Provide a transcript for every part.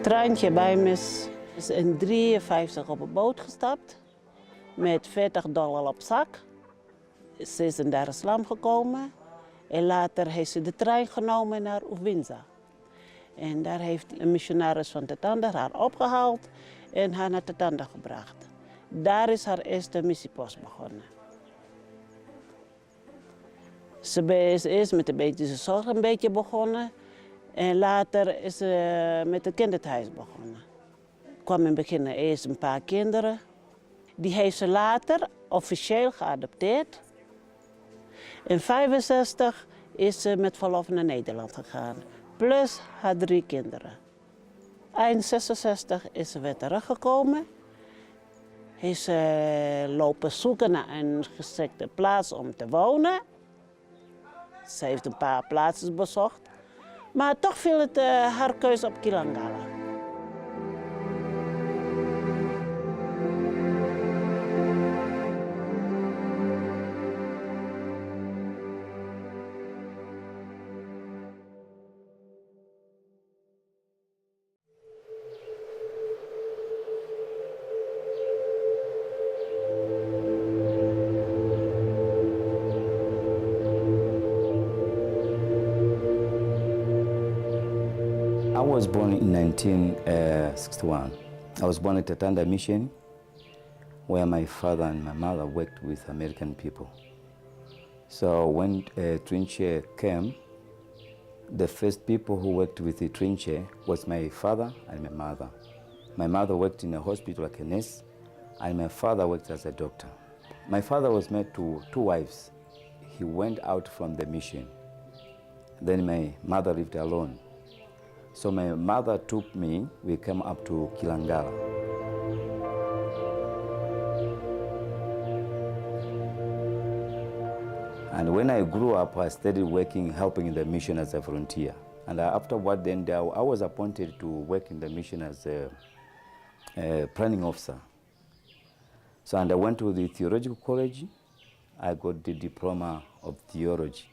Trijntje Beimers is in 1953 op een boot gestapt met $40 op zak. Ze is in Dar es Salaam gekomen en later heeft ze de trein genomen naar Uvinza. En daar heeft een missionaris van Tatanda haar opgehaald en haar naar Tatanda gebracht. Daar is haar eerste missiepost begonnen. Ze is eerst met de medische zorg een beetje begonnen en later is ze met het kinderthuis begonnen. Er kwamen in het begin eerst een paar kinderen. Die heeft ze later officieel geadopteerd. In 1965 is ze met verlof naar Nederland gegaan, plus haar 3 kinderen. Eind 1966 is ze weer teruggekomen. Heeft ze lopen zoeken naar een geschikte plaats om te wonen. Ze heeft een paar plaatsen bezocht, maar toch viel het haar keuze op Kilangala. I was born in 1961. I was born at Tatanda Mission, where my father and my mother worked with American people. So when Tryntsje came, the first people who worked with the Tryntsje was my father and my mother. My mother worked in a hospital like a nurse, and my father worked as a doctor. My father was married to 2 wives. He went out from the mission. Then my mother lived alone. So my mother took me, we came up to Kilangala. And when I grew up, I started working, helping in the mission as a volunteer. And afterward, then I was appointed to work in the mission as a planning officer. So and I went to the theological college. I got the diploma of theology.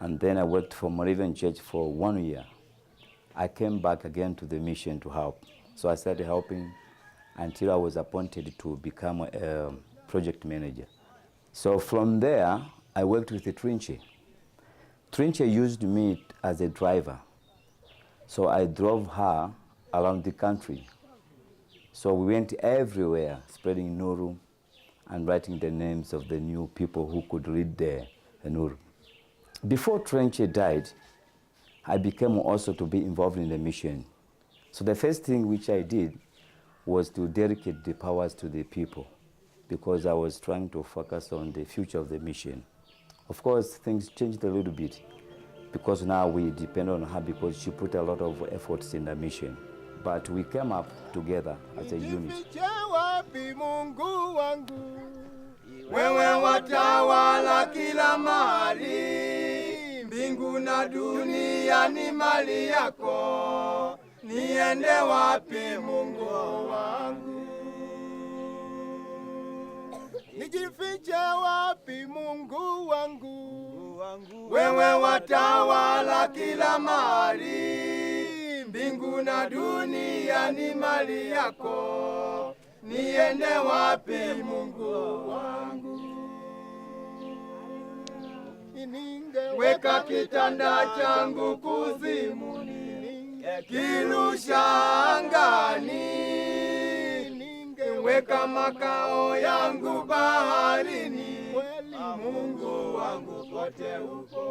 And then I worked for Moravian Church for 1 year. I came back again to the mission to help. So I started helping until I was appointed to become a project manager. So from there, I worked with the Tryntsje. Tryntsje used me as a driver. So I drove her around the country. So we went everywhere, spreading Nuru and writing the names of the new people who could read the Nuru. Before Tryntsje died, I became also to be involved in the mission. So the first thing which I did was to dedicate the powers to the people, because I was trying to focus on the future of the mission. Of course, things changed a little bit, because now we depend on her because she put a lot of efforts in the mission. But we came up together as a unit. Wewe watawala kila mahali, mbingu na dunia ni mali yako, niende wapi Mungu wangu? Nijifiche wapi Mungu wangu? Wewe watawala kila mahali, mbingu na dunia ni mali yako, niende wapi Mungu wangu? Weka kitanda changu kuzimuni, kirusha angani, weka makao yangu baharini, Mungu wangu kote uko.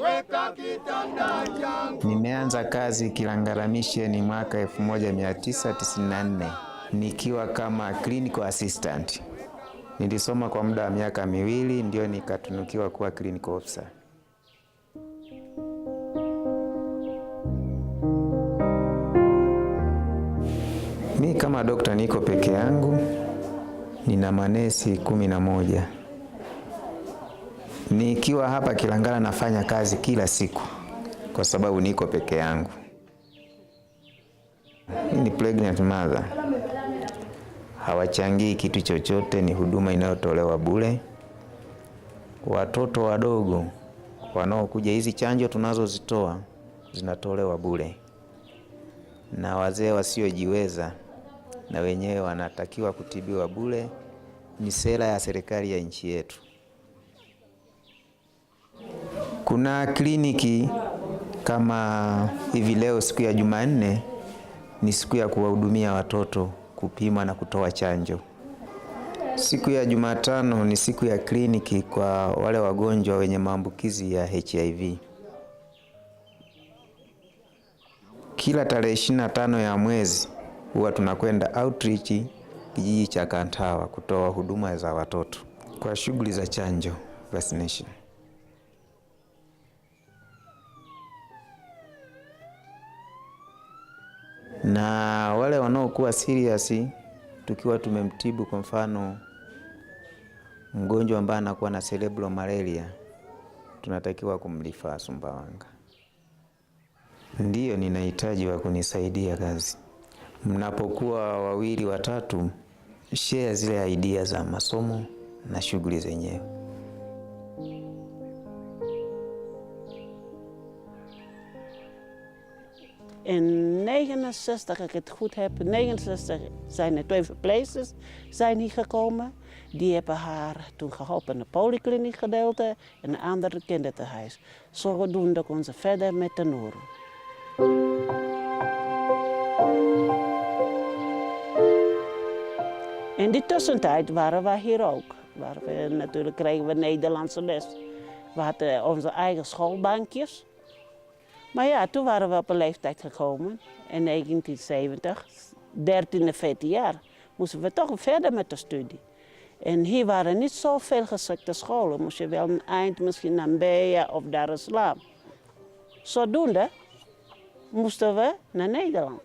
Weka kitanda changu. Nimeanza kazi Kilangala Mission mwaka 1994 nikiwa kama clinical assistant. Nilisoma kwa muda wa miaka 2 ndio nikatunukiwa kuwa clinical officer. Mimi kama dokta niko peke yangu, nina manesi 11. Nikiwa hapa Kilangala nafanya kazi kila siku kwa sababu niko peke yangu. Mimi ni pregnant mother. Hawachangii kitu chochote, ni huduma inayotolewa bure. Watoto wadogo wanaokuja. Hizi chanjo tunazozitoa zinatolewa bure, na wazee wasiojiweza na wenyewe wanatakiwa kutibiwa bure. Ni sera ya serikali ya nchi yetu. Kuna kliniki kama hivi leo, siku ya Jumanne ni siku ya kuwahudumia watoto, kupima na kutoa chanjo. Siku ya Jumatano ni siku ya kliniki kwa wale wagonjwa wenye maambukizi ya HIV. Kila tarehe 25 ya mwezi huwa tunakwenda outreach kijiji cha Kantawa kutoa huduma za watoto kwa shughuli za chanjo, vaccination. Na wale wanaokuwa serious, tukiwa tumemtibu, kwa mfano mgonjwa ambaye anakuwa na cerebral malaria, tunatakiwa kumlifa Sumbawanga. Ndiyo, ninahitaji wa kunisaidia kazi. Mnapokuwa wawili watatu, share zile idea za masomo na shughuli zenyewe. In 69, als ik het goed heb, 69 zijn er 2 verpleegsters zijn hier gekomen. Die hebben haar toen geholpen in de polykliniek gedeelte en een andere kinderthuis. Zodoende kon ze verder met de Nuru. In die tussentijd waren we hier ook. Natuurlijk kregen we Nederlandse les. We hadden onze eigen schoolbankjes. Maar ja, toen waren we op een leeftijd gekomen, in 1970, 13 en 14 jaar, moesten we toch verder met de studie. En hier waren niet zoveel geschikte scholen, moest je wel een eind misschien naar Beja of Dar es Salaam. Zodoende moesten we naar Nederland.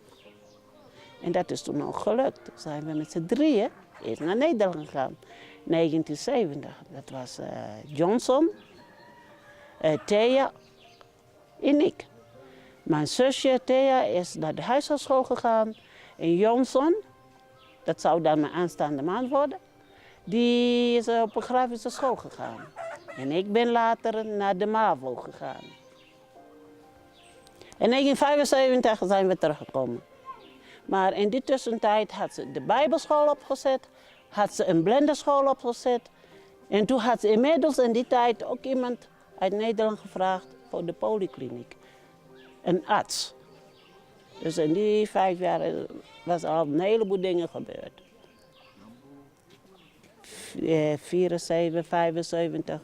En dat is toen ook gelukt. Toen zijn we met z'n drieën eerst naar Nederland gegaan, 1970. Dat was Johnson, Thea en ik. Mijn zusje Thea is naar de huishoudschool gegaan. En Johnson, dat zou dan mijn aanstaande man worden, die is op een grafische school gegaan. En ik ben later naar de MAVO gegaan. In 1975 zijn we teruggekomen. Maar in die tussentijd had ze de Bijbelschool opgezet, had ze een blinderschool opgezet. En toen had ze inmiddels in die tijd ook iemand uit Nederland gevraagd voor de polykliniek. Een arts. Dus in die 5 jaar was al een heleboel dingen gebeurd. 74, 75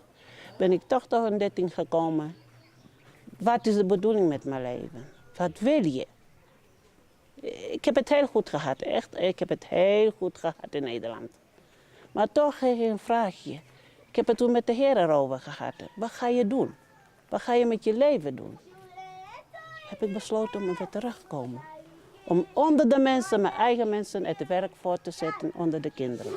ben ik toch tot ontdekking gekomen. Wat is de bedoeling met mijn leven? Wat wil je? Ik heb het heel goed gehad, echt. Ik heb het heel goed gehad in Nederland. Maar toch kreeg ik een vraagje. Ik heb het toen met de Heer erover gehad. Wat ga je doen? Wat ga je met je leven doen? Heb ik besloten om weer terug te komen. Om onder de mensen, mijn eigen mensen, het werk voor te zetten onder de kinderen.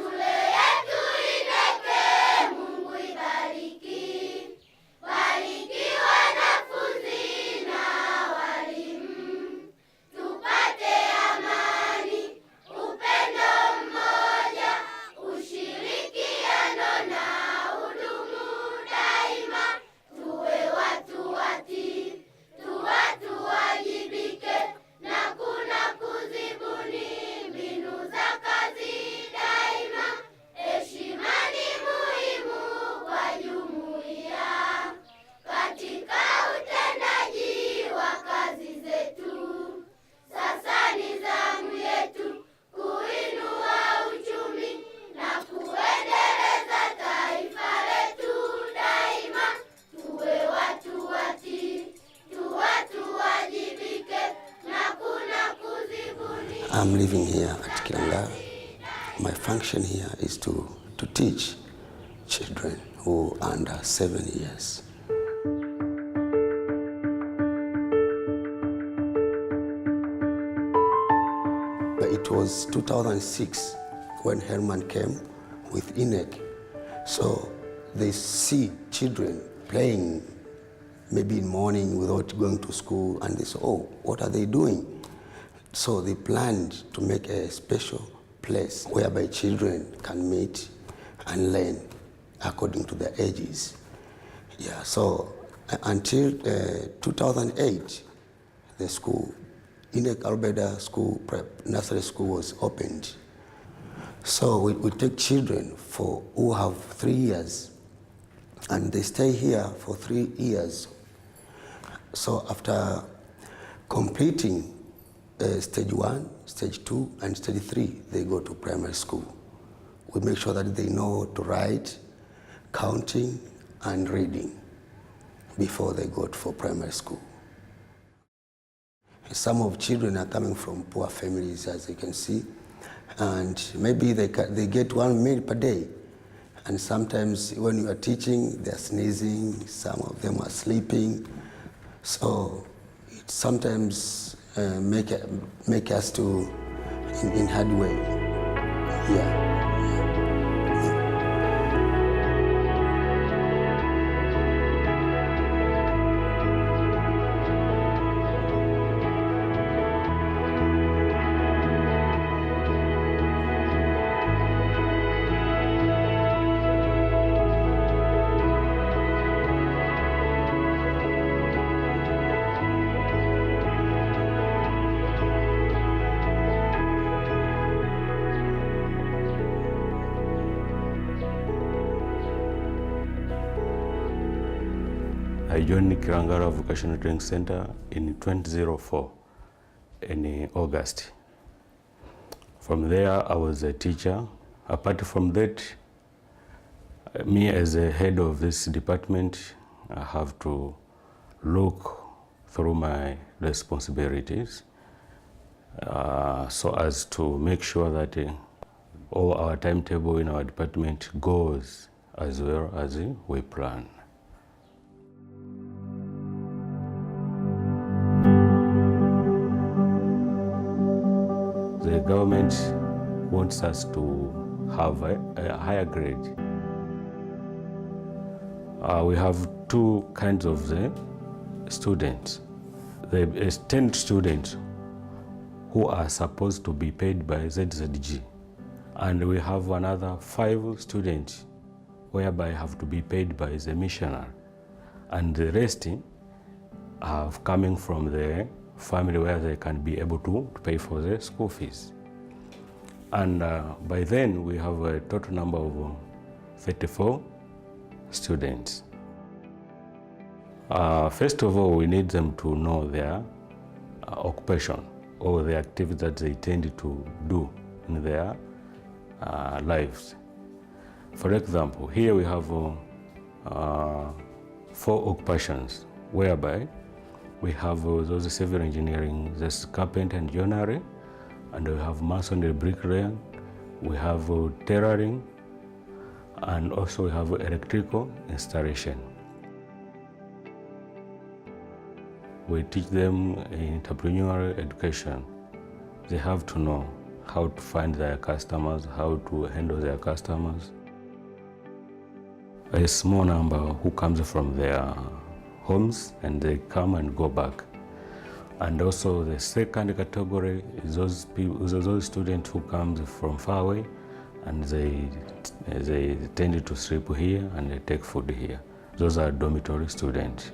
I'm living here at Kilangala. My function here is to teach children who are under 7 years. But it was 2006 when Herman came with INEC. So they see children playing maybe in the morning without going to school, and they say, oh, what are they doing? So they planned to make a special place whereby children can meet and learn according to their ages. Yeah, so Until 2008, the school, Inek Albeda School Prep Nursery School was opened. So we take children who have 3 years, and they stay here for 3 years. So after completing stage 1, stage 2, and stage 3, they go to primary school. We make sure that they know to write, counting, and reading before they go for primary school. Some of children are coming from poor families, as you can see, and maybe they get 1 meal per day. And sometimes when you are teaching, they're sneezing, some of them are sleeping. So it sometimes make us to in hard way. Yeah. I joined Kilangala Vocational Training Center in 2004 in August. From there, I was a teacher. Apart from that, me as a head of this department, I have to look through my responsibilities so as to make sure that all our timetable in our department goes as well as we plan. The government wants us to have a higher grade. We have 2 kinds of the students. There is 10 students who are supposed to be paid by ZZG. And we have another 5 students whereby have to be paid by the missionary. And the rest are coming from the family where they can be able to pay for the school fees. And by then we have a total number of 34 students. First of all, we need them to know their occupation or the activity that they tend to do in their lives. For example, here we have 4 occupations whereby we have those civil engineering, there's carpenter and joinery, and we have masonry, bricklayer, we have tailoring, and also we have electrical installation. We teach them entrepreneurial education. They have to know how to find their customers, how to handle their customers. A small number who comes from their homes and they come and go back. And also the second category is those students who come from far away and they tend to sleep here and they take food here. Those are dormitory students.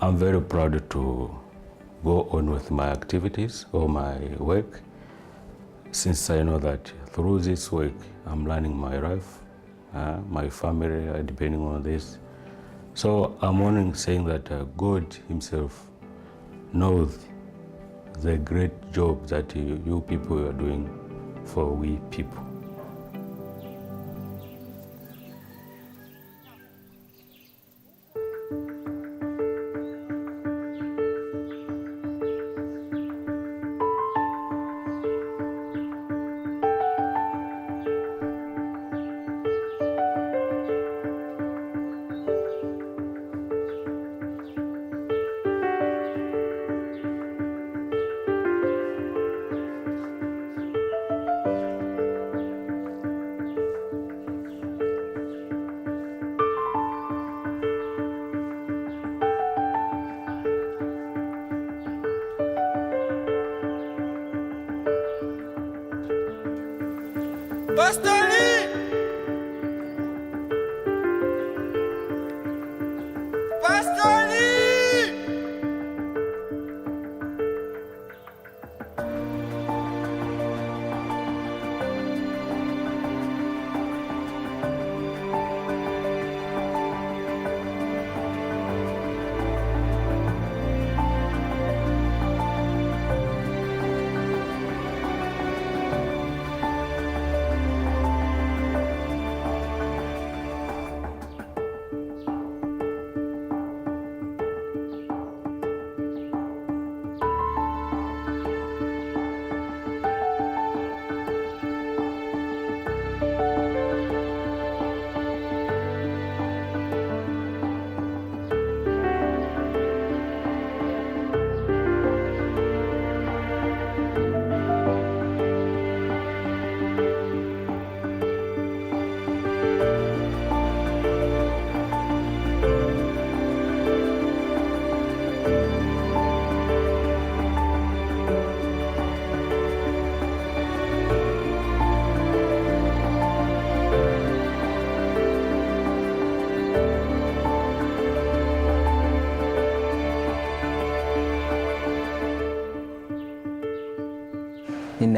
I'm very proud to go on with my activities or my work, since I know that through this work I'm learning my life. My family are depending on this. So I'm only saying that God himself knows the great job that you people are doing for we people.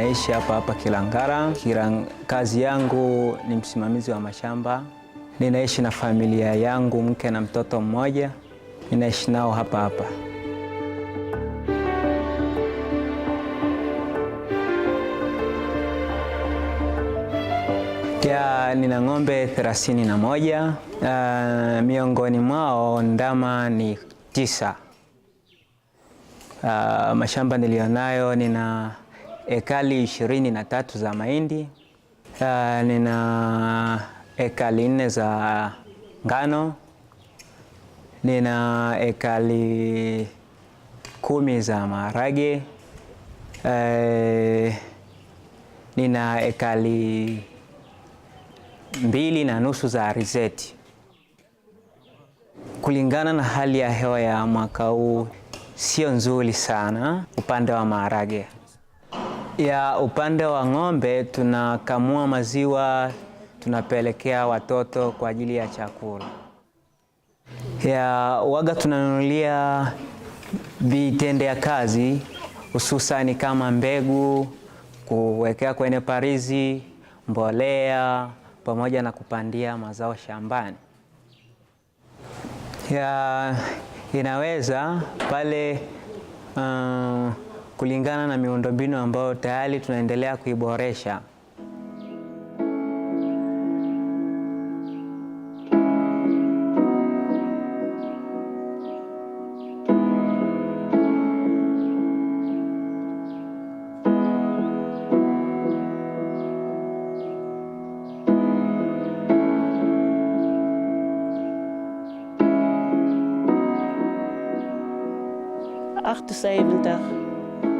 ninaishi hapa Kilangala. Kazi yangu ni msimamizi wa mashamba. Ninaishi na familia yangu, mke na mtoto mmoja. Ninaishi nao hapa. Nina ng'ombe 31. Miongoni mwao ndama ni 9. Mashamba nilionayo, nina ekari 23 za mahindi, nina ekari 4 za ngano, nina ekari 10 za maharage, nina ekari 2.5 za alizeti. Kulingana na hali ya hewa ya mwaka huu sio nzuri sana upande wa maharage. Upande wa ng'ombe tunakamua maziwa, tunapelekea watoto kwa ajili ya chakula. Waga tunanunulia vitendea kazi, hususani kama mbegu, kuwekea kwenye parizi, mbolea, pamoja na kupandia mazao shambani. Inaweza pale kulingana na miundombinu ambayo tayari tunaendelea kuiboresha.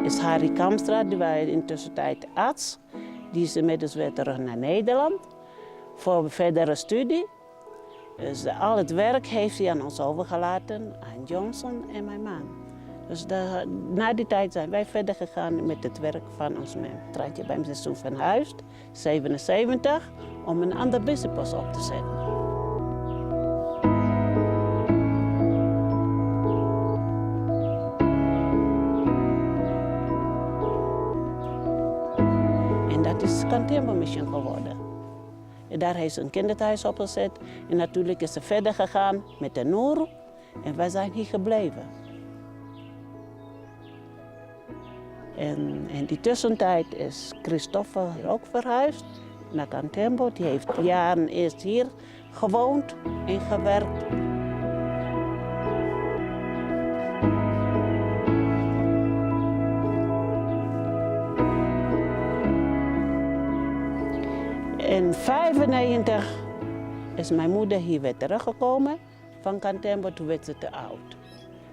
Is Harry Kamstra, die was in de tussentijd arts. Die is inmiddels weer terug naar Nederland voor verdere studie. Dus al het werk heeft hij aan ons overgelaten, aan Johnson en mijn man. Dus na die tijd zijn wij verder gegaan met het werk van ons man. Trijntje Beimers is toen verhuisd, 77, om een ander missiepost op te zetten. Kantembo mission geworden. En daar heeft ze een kinderthuis opgezet. En natuurlijk is ze verder gegaan met de Nuru. En wij zijn hier gebleven. En in die tussentijd is Christopher ook verhuisd naar Kantembo. Die heeft jaren eerst hier gewoond en gewerkt. In 1995 is mijn moeder hier weer teruggekomen van Kantembo, toen werd ze te oud.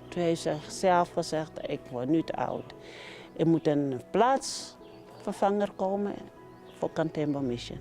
Toen heeft ze zelf gezegd, ik word nu te oud. Er moet een plaatsvervanger komen voor Kantembo Mission.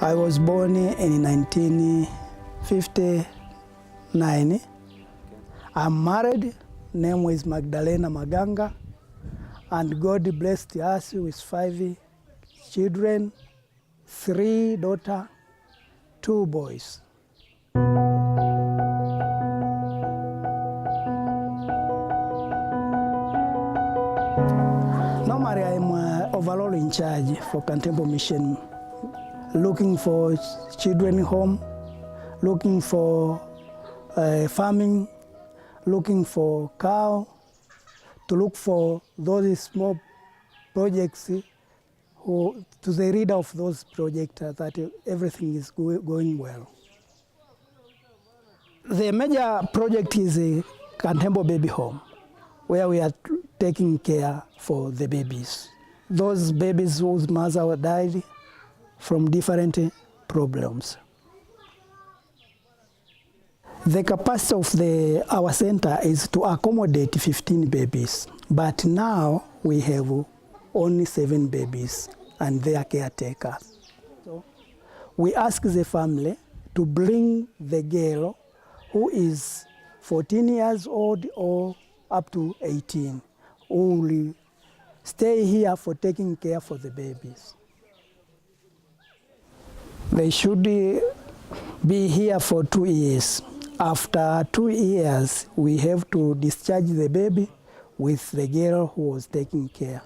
I was born in 1959. I'm married, name is Magdalena Maganga, and God blessed us with 5 children, 3 daughters, 2 boys. Normally I'm overall in charge for Kantembo Mission, looking for children home, looking for farming, looking for cow, to look for those small projects, to the leader of those projects that everything is going well. The major project is a Kantembo baby home, where we are taking care for the babies. Those babies whose mother died from different problems. The capacity of our center is to accommodate 15 babies, but now we have only 7 babies and their caretakers. So we ask the family to bring the girl who is 14 years old or up to 18, who will stay here for taking care for the babies. They should be here for 2 years. After 2 years, we have to discharge the baby with the girl who was taking care.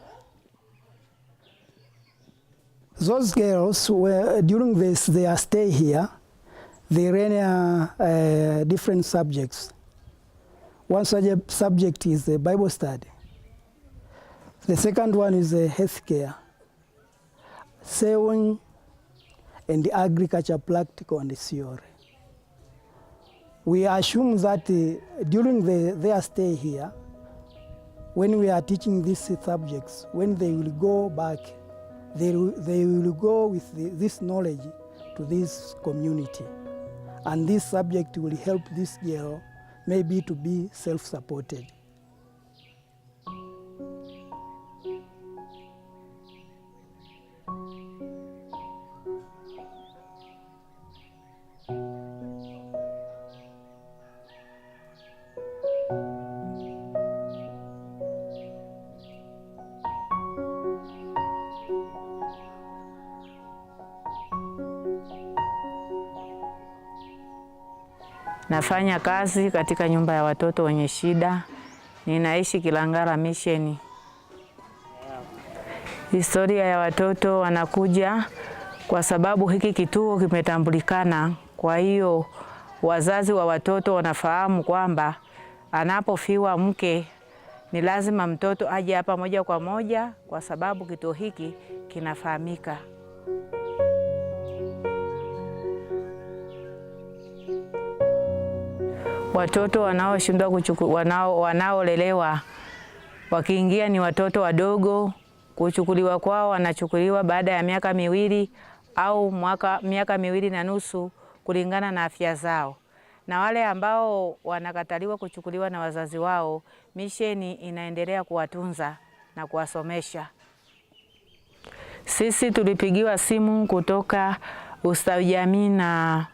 Those girls, during their stay here, they learn different subjects. One subject is the Bible study. The second one is healthcare, sewing, and agriculture practical and theory. We assume that during their stay here, when we are teaching these subjects, when they will go back, they will go with this knowledge to this community. And this subject will help this girl maybe to be self-supported. Nafanya kazi katika nyumba ya watoto wenye shida. Ninaishi Kilangala Mission. Historia ya watoto wanakuja kwa sababu hiki kituo kimetambulikana. Kwa hiyo wazazi wa watoto wanafahamu kwamba anapofiwa mke ni lazima mtoto aje hapa moja kwa moja, kwa sababu kituo hiki kinafahamika. Watoto wanaoshindwa wanaolelewa wakiingia ni watoto wadogo. Kuchukuliwa kwao wanachukuliwa baada ya miaka 2 au miaka 2.5 kulingana na afya zao. Na wale ambao wanakataliwa kuchukuliwa na wazazi wao, misheni inaendelea kuwatunza na kuwasomesha. Sisi tulipigiwa simu kutoka ustawi jamii na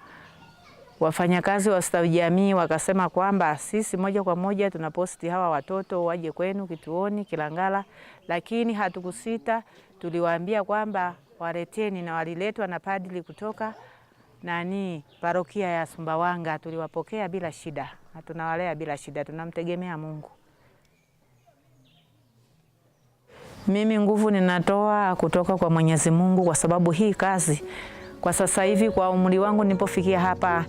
wafanyakazi wa ustawi jamii wakasema kwamba sisi moja kwa moja tunaposti hawa watoto waje kwenu kituoni Kilangala, lakini hatukusita, tuliwaambia kwamba waleteni, na waliletwa na padri kutoka parokia ya Sumbawanga. Tuliwapokea bila shida na tunawalea bila shida, tunamtegemea Mungu. Mimi nguvu ninatoa kutoka kwa Mwenyezi Mungu, kwa sababu hii kazi kwa sasa hivi kwa umri wangu nilipofikia hapa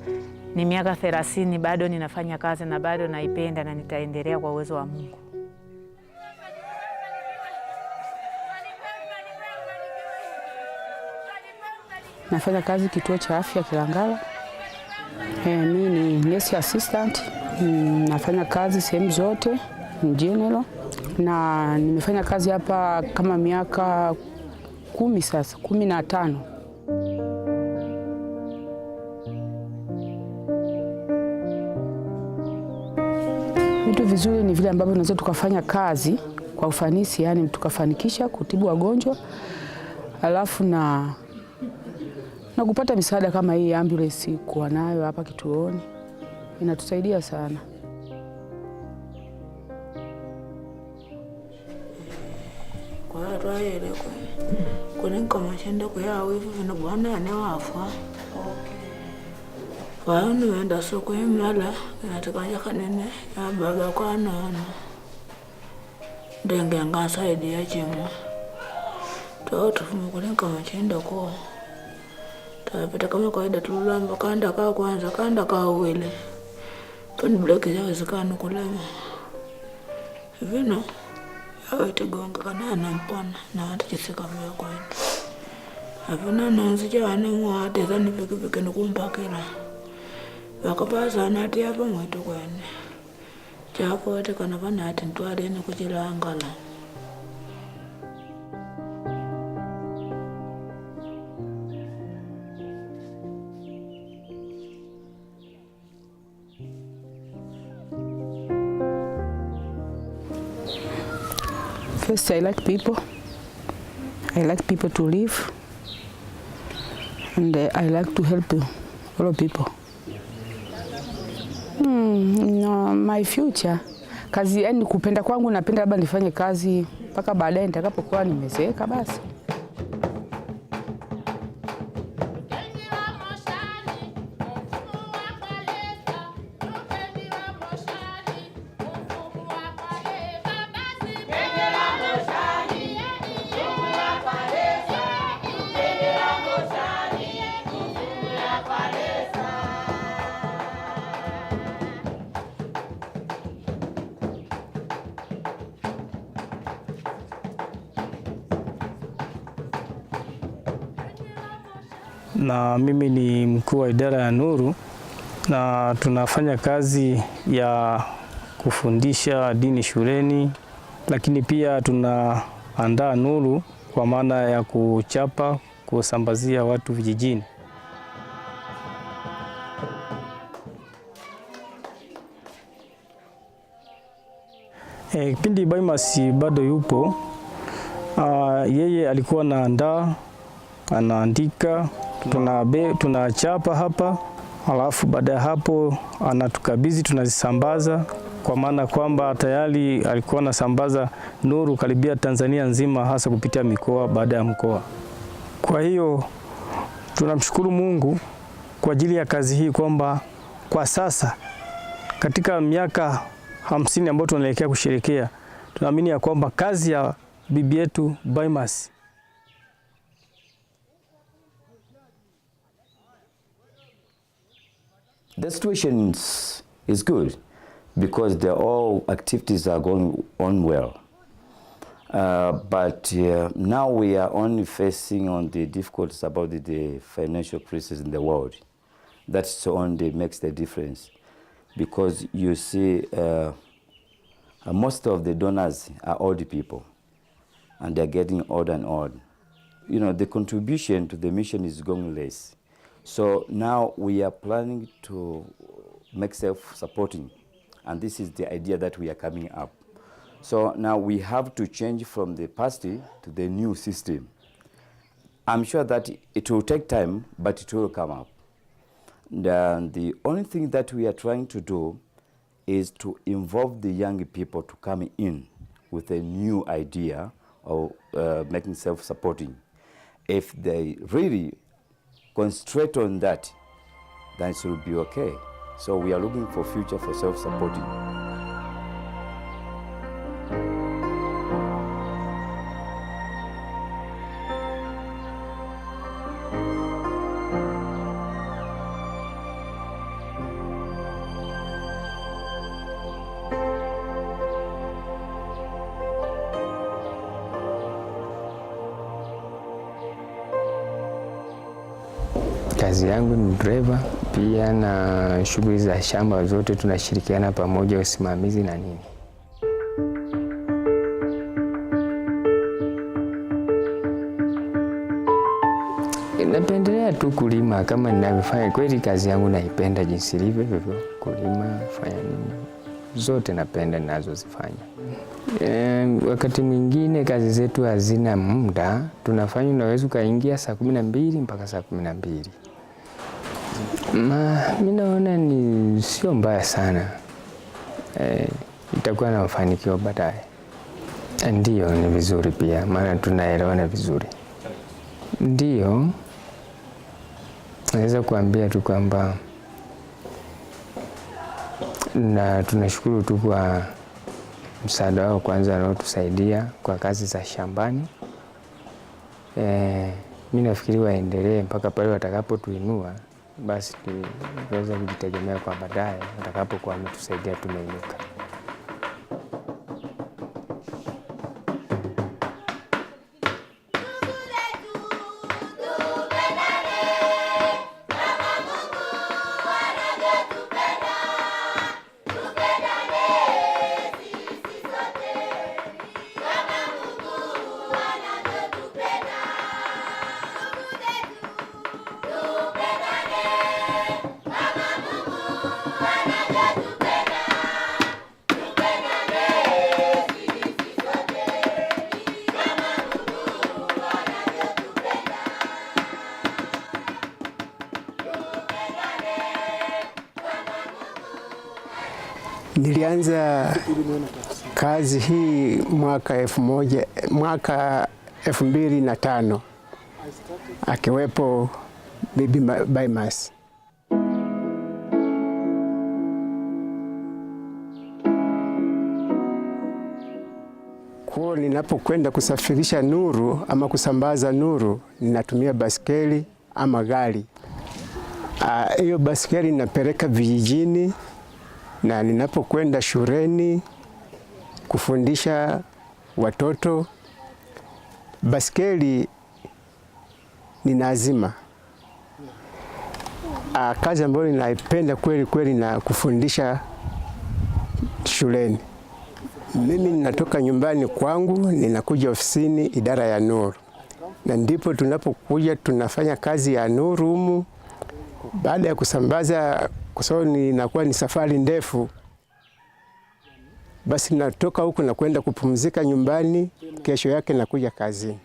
ni miaka 30, bado ninafanya kazi na bado naipenda na nitaendelea kwa uwezo wa Mungu. Nafanya kazi kituo cha afya Kilangala. Mimi ni nurse assistant. Nafanya kazi sehemu zote general, na nimefanya kazi hapa kama miaka 10 sasa, 15. Vitu vizuri ni vile ambavyo tunaweza tukafanya kazi kwa ufanisi, yani tukafanikisha kutibu wagonjwa, alafu na kupata misaada kama hii ambulance kuwa nayo hapa kituoni inatusaidia sana. Kwa hiyo kuna kama shenda kwa yao hivi vina bwana anawafa. Kwa hiyo nienda soko imala natakanja kanene ya baba kwa nana. Ndenge ngasaidi ya chimwa. Toto fumu kama shenda kwa. Tapita kama kawaida tulamba kanda ka kwanza kanda ka uwele. Pani bleki yawezekana kulema. Vino awetigonga kanana mpona na atichisika vya kwenda. Avina nanzija anengwate zani pikipiki nikumpakila. Wakapaza nati hapa mwetu kwene. Chapo ate kana vanati ntwale ni Kilangala. First, I like people. I like people to live. And I like to help all people. No, my future. Kazi, yani kupenda kwangu napenda labda nifanye kazi mpaka baadaye nitakapokuwa nimezeeka basi. Na mimi ni mkuu wa idara ya Nuru na tunafanya kazi ya kufundisha dini shuleni, lakini pia tunaandaa nuru kwa maana ya kuchapa, kusambazia watu vijijini. Kipindi Beimers bado yupo, yeye alikuwa anaandaa, anaandika, tunachapa hapa, alafu baada ya hapo anatukabidhi, tunazisambaza, kwa maana kwamba tayari alikuwa anasambaza nuru karibia Tanzania nzima, hasa kupitia mikoa baada ya mkoa. Kwa hiyo tunamshukuru Mungu kwa ajili ya kazi hii, kwamba kwa sasa katika miaka 50 ambayo tunaelekea kusherehekea, tunaamini ya kwamba kazi ya bibi yetu Beimers The situation is good because all activities are going on well. But now we are only facing on the difficulties about the financial crisis in the world. That's only makes the difference, because you see most of the donors are old people, and they're getting older and old. You know, the contribution to the mission is going less. So now we are planning to make self-supporting, and this is the idea that we are coming up. So now we have to change from the past to the new system. I'm sure that it will take time, but it will come up. And the only thing that we are trying to do is to involve the young people to come in with a new idea of making self-supporting. If they really concentrate on that, then it will be okay. So we are looking for future for self-supporting. Kazi yangu ni driver, pia na shughuli za shamba zote tunashirikiana pamoja, usimamizi na nini. Napendelea tu kulima kama ninavyofanya. Kweli kazi yangu naipenda jinsi ilivyo, hivyo kulima, fanya nini, zote napenda ninazozifanya. Wakati mwingine kazi zetu hazina muda, tunafanya, unaweza ukaingia saa 12 mpaka saa 12. Mimi naona ni sio mbaya sana. Itakuwa na mafanikio baadaye. Ndio, ni vizuri pia, maana tunaelewana vizuri. Ndio, naweza kuambia tu kwamba na tunashukuru tu kwa msaada wao kwanza wanaotusaidia kwa kazi za shambani. Mimi nafikiri waendelee mpaka pale watakapotuinua, basi tuweze kujitegemea kwa baadaye watakapokuwa wametusaidia tumeinuka. Nilianza kazi hii mwaka 2005 akiwepo bibi Beimers. Kwa ninapokwenda kusafirisha nuru ama kusambaza nuru, ninatumia baskeli ama gari. Hiyo baskeli ninapeleka vijijini, na ninapokwenda shuleni kufundisha watoto, baskeli ninaazima. Kazi ambayo ninaipenda kweli kweli na kufundisha shuleni. Mimi ninatoka nyumbani kwangu, ninakuja ofisini idara ya nuru, na ndipo tunapokuja tunafanya kazi ya nuru humu. Baada ya kusambaza, kwa sababu inakuwa ni safari ndefu, basi natoka huku na kwenda kupumzika nyumbani, kesho yake nakuja kazini.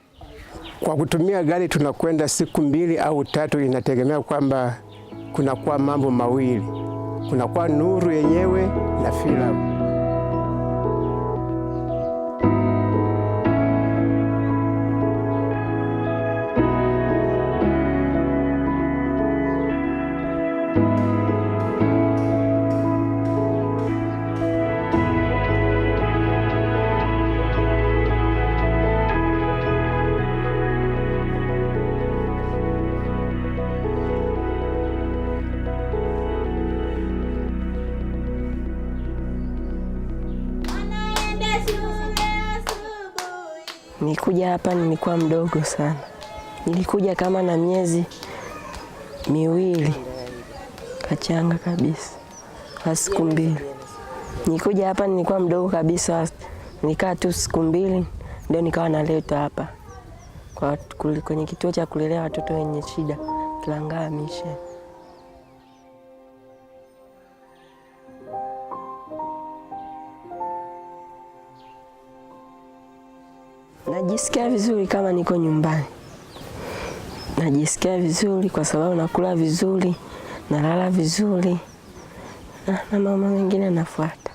Kwa kutumia gari tunakwenda siku 2 au 3, inategemea kwamba kunakuwa mambo mawili. Kunakuwa nuru yenyewe na filamu. Nilikuja hapa nilikuwa mdogo sana. Nilikuja kama na miezi 2, kachanga kabisa, kwa siku 2. Nilikuja hapa nilikuwa mdogo kabisa, nikaa tu siku 2 ndio nikawa naletwa hapa kwenye kituo cha kulelea watoto wenye shida Kilangala Mission. Najisikia vizuri kama niko nyumbani. Najisikia vizuri kwa sababu nakula vizuri, nalala vizuri, na mama mengine nafuata.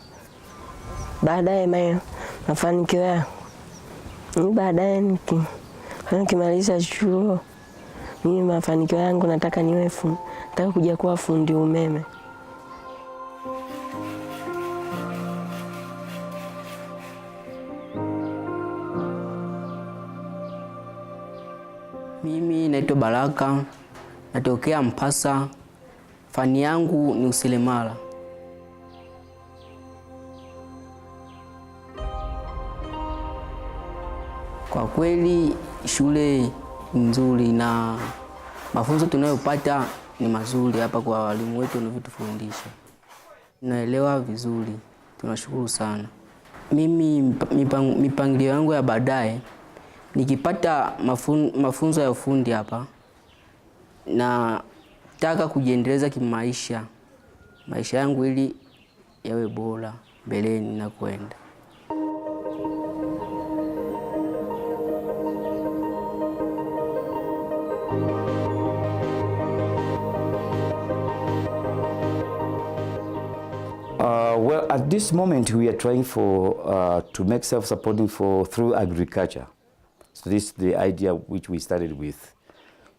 Baadaye mafanikio yangu, baadaye nikimaliza chuo, mimi mafanikio yangu nataka nataka kuja kuwa fundi umeme. Mimi naitwa Baraka, natokea Mpasa. Fani yangu ni useremala. Kwa kweli shule nzuri na mafunzo tunayopata ni mazuri hapa kwa walimu wetu wanaotufundisha. Naelewa vizuri. Tunashukuru sana. Mimi mipangilio yangu ya baadaye, nikipata mafunzo ya ufundi hapa, na nataka kujiendeleza kimaisha, maisha yangu ili yawe bora mbeleni na kwenda. Well, at this moment we are trying to make self-supporting through agriculture. So this is the idea which we started with.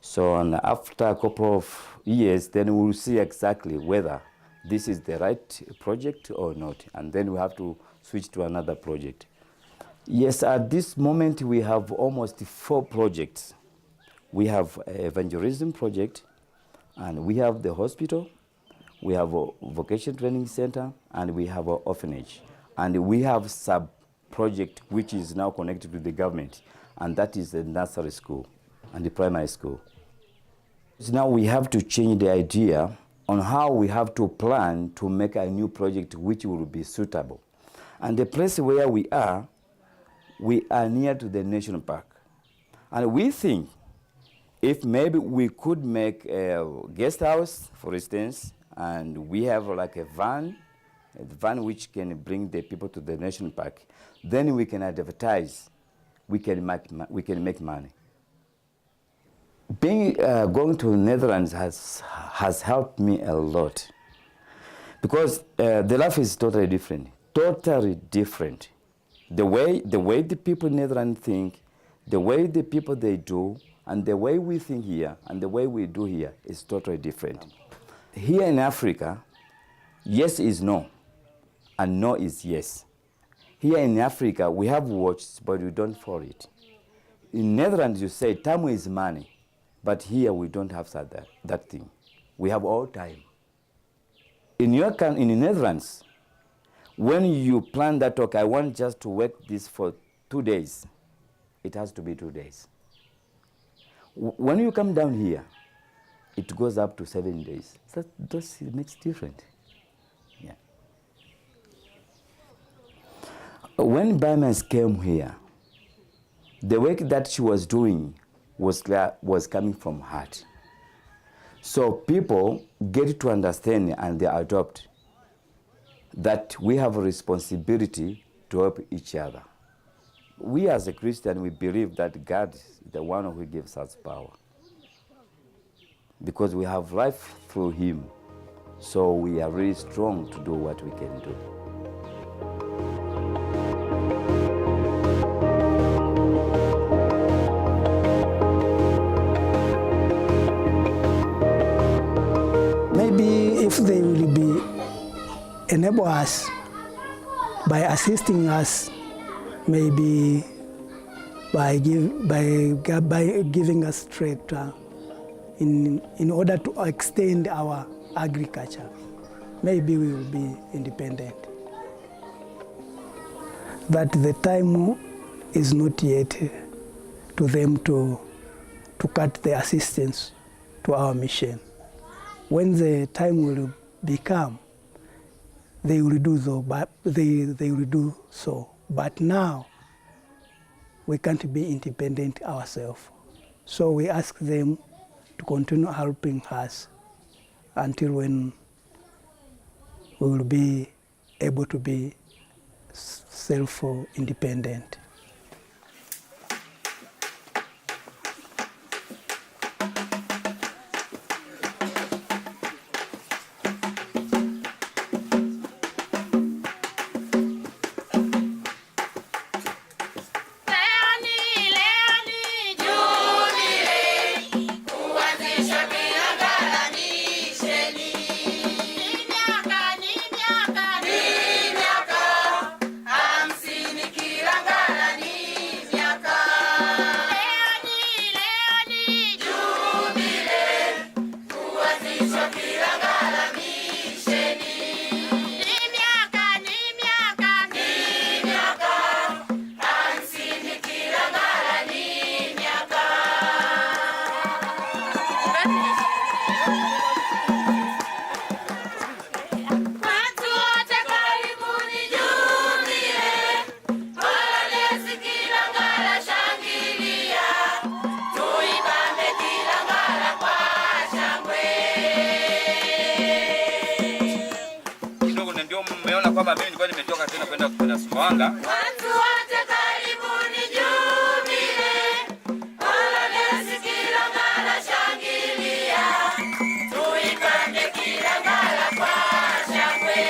So and after a couple of years, then we will see exactly whether this is the right project or not. And then we have to switch to another project. Yes, at this moment we have almost 4 projects. We have an evangelism project, and we have the hospital, we have a vocation training center, and we have an orphanage. And we have sub-project which is now connected to the government, and that is the nursery school and the primary school. So now we have to change the idea on how we have to plan to make a new project which will be suitable. And the place where we are near to the national park. And we think if maybe we could make a guest house, for instance, and we have like a van which can bring the people to the national park, then we can advertise, we can make money. Going to Netherlands has helped me a lot, Because the life is totally different. Totally different. The way the people in Netherlands think, the way the people they do, and the way we think here, and the way we do here is totally different. Here in Africa, yes is no, and no is yes. Here in Africa, we have watches, but we don't follow it. In Netherlands, you say time is money, but here we don't have that thing. We have all time. In the Netherlands, when you plan that, okay, I want just to work this for 2 days, it has to be 2 days. When you come down here, it goes up to 7 days. That makes different. Yeah. When Beimers came here, the work that she was doing was coming from heart. So people get to understand and they adopt that we have a responsibility to help each other. We as a Christian, we believe that God is the one who gives us power. Because we have life through Him. So we are really strong to do what we can do. Maybe if they will be enable us by assisting us, maybe by giving us trade in order to extend our agriculture, maybe we will be independent. But the time is not yet to them to cut the assistance to our mission. When the time will become, they will do so. But they will do so. But now we can't be independent ourselves. So we ask them to continue helping us until when we will be able to be self-independent. Kwamba mimi nilikuwa nimetoka tena kwenda Sumbawanga. Watu wote karibuni Jubilee. Polonezi Kilangala shangilia. Tuipande Kilangala kwa shangwe.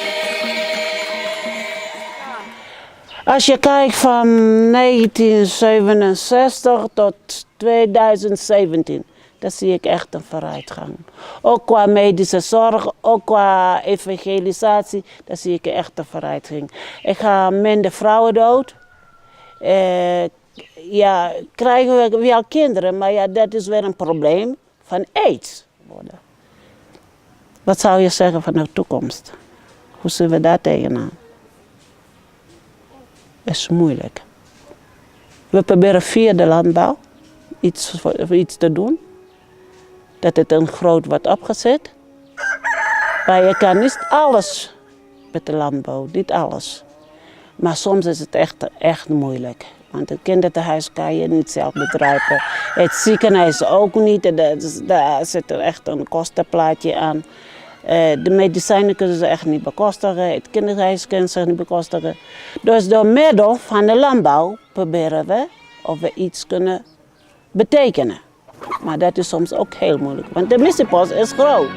Als je kijkt van 1967 tot 2017, dan zie ik echt een vooruitgang. Ook qua medische zorg, ook qua evangelisatie, dan zie ik echt een vooruitgang. Ik ga minder vrouwen dood. Ja, krijgen we wel kinderen, maar ja, dat is weer een probleem van aids. Wat zou je zeggen van de toekomst? Hoe zullen we daar tegenaan? Is moeilijk. We proberen via de landbouw iets te doen. Dat het een groot wordt opgezet. Maar je kan niet alles met de landbouw, niet alles. Maar soms is het echt moeilijk. Want het kinderthuis kan je niet zelf bedrijven. Het ziekenhuis ook niet. Daar zit er echt een kostenplaatje aan. De medicijnen kunnen ze echt niet bekostigen. Het kinderhuis kunnen ze niet bekostigen. Dus door middel van de landbouw proberen we of we iets kunnen betekenen. Maar dat is soms ook heel moeilijk, want de missiepost is groot.